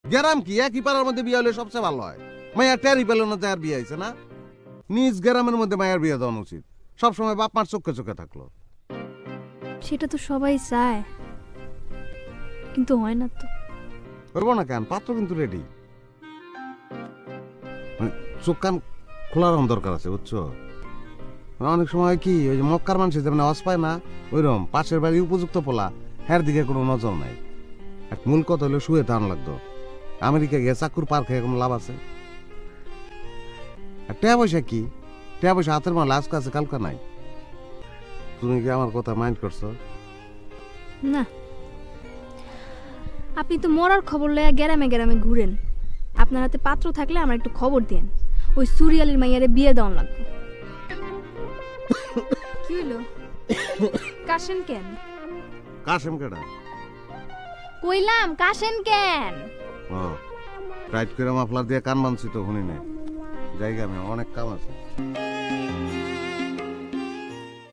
গ্রাম কি একই পাড়ার মধ্যে বিয়ে হলে সবচেয়ে ভালো হয়। মায়ের টেরি পেল না, তার বিয়ে হয়েছে না। নিজ গ্রামের মধ্যে মায়ের বিয়ে দেওয়া উচিত। সবসময় বাপ মার চোখে চোখে থাকলো। সেটা তো সবাই চায়, কিন্তু হয় না তো। করবো না কেন, পাত্র কিন্তু রেডি। চোখ কান খোলার দরকার আছে, বুঝছো? অনেক সময় কি ওই যে মক্কার মানুষের যেমন আওয়াজ পায় না, ওইরকম পাশের বাড়ি উপযুক্ত পোলা, হ্যার দিকে কোনো নজর নাই। এক মূল কথা হলো শুয়ে টান লাগতো। আমেরিকা গিয়ে চাকুর পার খেয়ে কোনো লাভ আছে? আর টাকা পয়সা কি? টাকা পয়সা হাতের মাল আজকে আছে, কালকা নাই। তুমি কি আমার কথা মাইন্ড করছো? না, আপনি তো মরার খবর লইয়া গ্রামে গ্রামে ঘুরেন। আপনার হাতে পাত্র থাকলে আমার একটু খবর দেন। ওই সুরিয়ালির মাইয়ারে বিয়ে দেওয়ান লাগবে। কি হইলো? কাশেন কেন? কাশেম কেডা? কইলাম কাশেন কেন? ও, টাইট করে মাফলার দিয়ে কান বানছি তো শুনি নাই। জায়গা আমি অনেক কাম আছে।